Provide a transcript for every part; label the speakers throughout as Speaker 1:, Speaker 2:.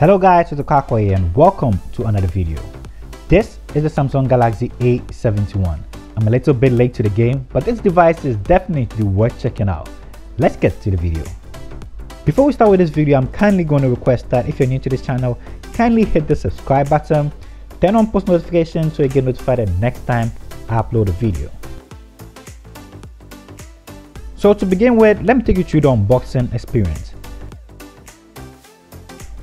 Speaker 1: Hello guys, it's Rickaquaog here and welcome to another video. This is the Samsung Galaxy A71. I'm a little bit late to the game, but this device is definitely worth checking out. Let's get to the video. Before we start with this video, I'm kindly going to request that if you're new to this channel, kindly hit the subscribe button, turn on post notifications so you get notified the next time I upload a video. So to begin with, let me take you through the unboxing experience.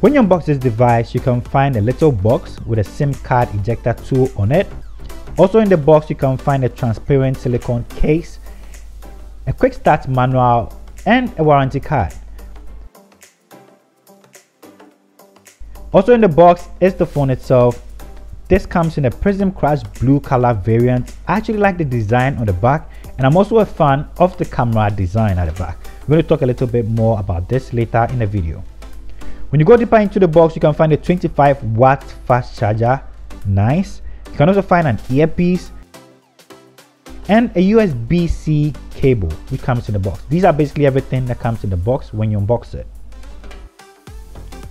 Speaker 1: When you unbox this device, you can find a little box with a SIM card ejector tool on it. Also in the box, you can find a transparent silicone case, a quick start manual, and a warranty card. Also in the box is the phone itself. This comes in a Prism Crash blue color variant. I actually like the design on the back, and I'm also a fan of the camera design at the back. We're going to talk a little bit more about this later in the video. When you go deeper into the box, you can find a 25-watt fast charger. Nice. You can also find an earpiece and a USB-C cable which comes in the box. These are basically everything that comes in the box when you unbox it.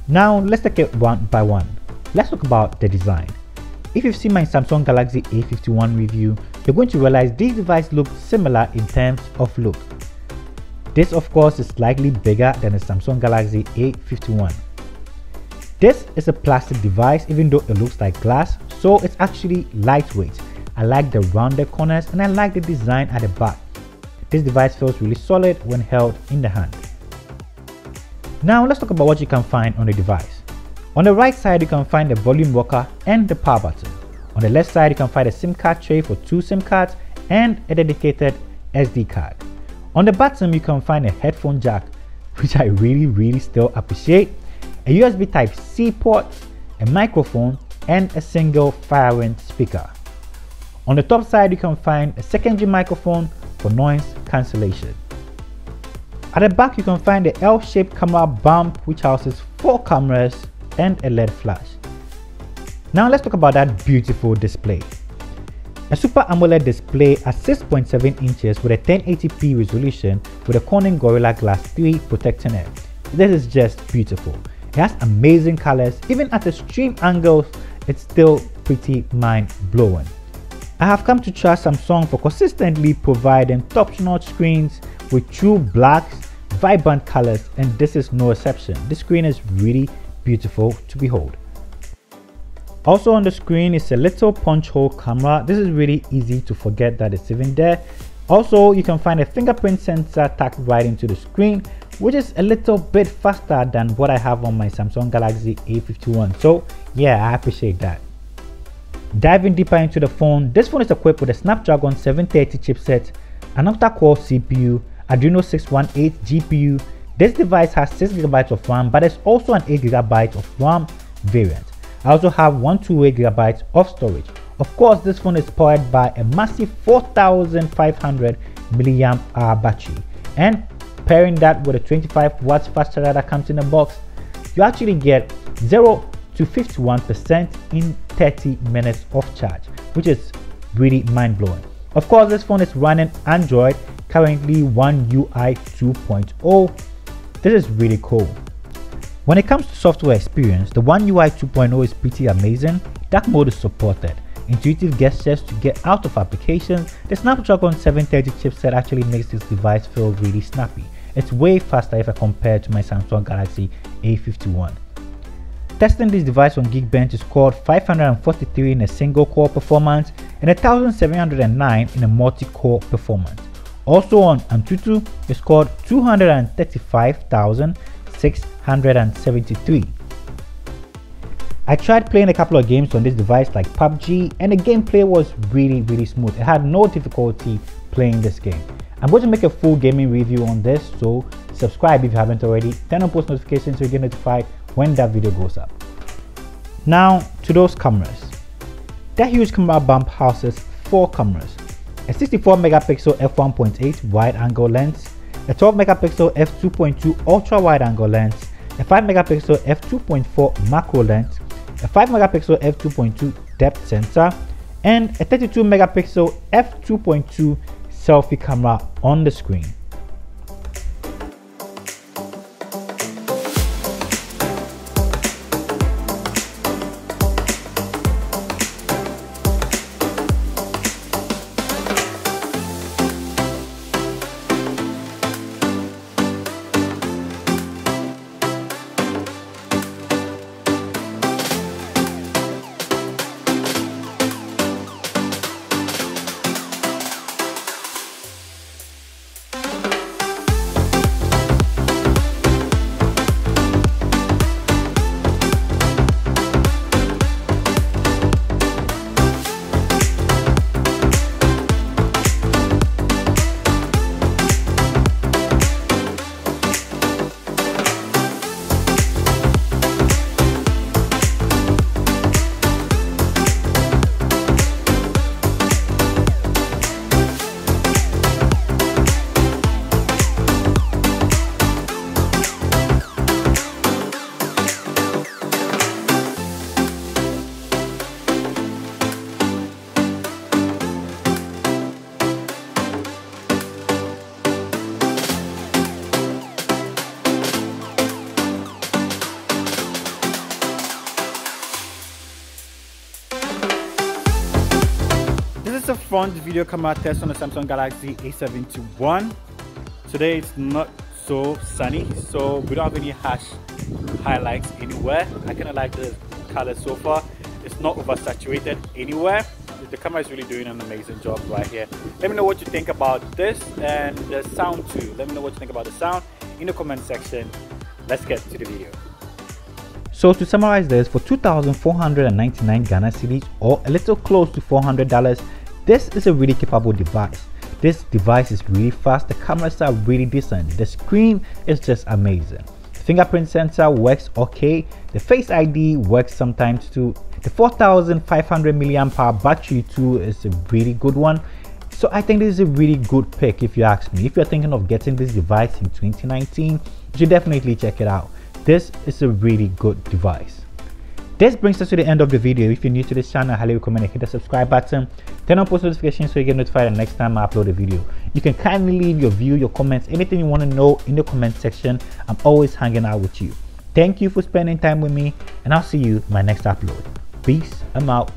Speaker 1: Now let's take it one by one. Let's talk about the design. If you've seen my Samsung Galaxy A51 review, you're going to realize these devices look similar in terms of look. This of course is slightly bigger than the Samsung Galaxy A51. This is a plastic device even though it looks like glass, so it's actually lightweight. I like the rounded corners and I like the design at the back. This device feels really solid when held in the hand. Now let's talk about what you can find on the device. On the right side you can find the volume rocker and the power button. On the left side you can find a SIM card tray for 2 SIM cards and a dedicated SD card. On the bottom you can find a headphone jack, which I really still appreciate, a USB Type-C port, a microphone, and a single firing speaker. On the top side you can find a secondary microphone for noise cancellation. At the back you can find the L-shaped camera bump which houses 4 cameras and a LED flash. Now let's talk about that beautiful display. A Super AMOLED display at 6.7 inches with a 1080p resolution with a Corning Gorilla Glass 3 protecting it. This is just beautiful. It has amazing colors. Even at extreme angles, it's still pretty mind-blowing. I have come to trust Samsung for consistently providing top-notch screens with true blacks, vibrant colors, and this is no exception. This screen is really beautiful to behold. Also on the screen is a little punch hole camera. This is really easy to forget that it's even there. Also you can find a fingerprint sensor tacked right into the screen, which is a little bit faster than what I have on my Samsung Galaxy A51. So yeah, I appreciate that. Diving deeper into the phone, this phone is equipped with a Snapdragon 730 chipset, an octa-core CPU, Adreno 618 GPU. This device has 6GB of RAM, but there's also an 8GB of RAM variant. I also have 128GB of storage. Of course, this phone is powered by a massive 4500 mAh battery, and pairing that with a 25-watt fast charger that comes in the box, you actually get 0 to 51% in 30 minutes of charge, which is really mind-blowing. Of course, this phone is running Android, currently One UI 2.0. This is really cool. When it comes to software experience, the One UI 2.0 is pretty amazing. Dark mode is supported. Intuitive gestures to get out of applications. The Snapdragon 730 chipset actually makes this device feel really snappy. It's way faster if I compare it to my Samsung Galaxy A51. Testing this device on Geekbench is scored 543 in a single core performance and 1709 in a multi-core performance. Also on Antutu, it scored 235,673. I tried playing a couple of games on this device like PUBG, and the gameplay was really smooth. I had no difficulty playing this game. I'm going to make a full gaming review on this, so subscribe if you haven't already, turn on post notifications so you get notified when that video goes up. Now to those cameras. That huge camera bump houses 4 cameras, a 64 megapixel f1.8 wide angle lens, a 12 megapixel f2.2 ultra wide angle lens, a 5 megapixel f2.4 macro lens, a 5 megapixel f2.2 depth sensor, and a 32 megapixel f2.2 selfie camera on the screen. is a front video camera test on the Samsung Galaxy A71. Today it's not so sunny, so we don't have any harsh highlights anywhere. I kind of like the color so far. It's not oversaturated anywhere. The camera is really doing an amazing job right here. Let me know what you think about this and the sound too. Let me know what you think about the sound in the comment section. Let's get to the video. So to summarize this, for 2,499 Ghana cedis or a little close to $400, this is a really capable device. This device is really fast, the cameras are really decent, the screen is just amazing. The fingerprint sensor works okay, the Face ID works sometimes too. The 4,500 mAh battery too is a really good one. So I think this is a really good pick if you ask me. If you're thinking of getting this device in 2019, you should definitely check it out. This is a really good device. This brings us to the end of the video. If you're new to this channel, I highly recommend you hit the subscribe button, turn on post notifications so you get notified the next time I upload a video. You can kindly leave your view, your comments, anything you want to know in the comment section. I'm always hanging out with you. Thank you for spending time with me, and I'll see you in my next upload. Peace, I'm out.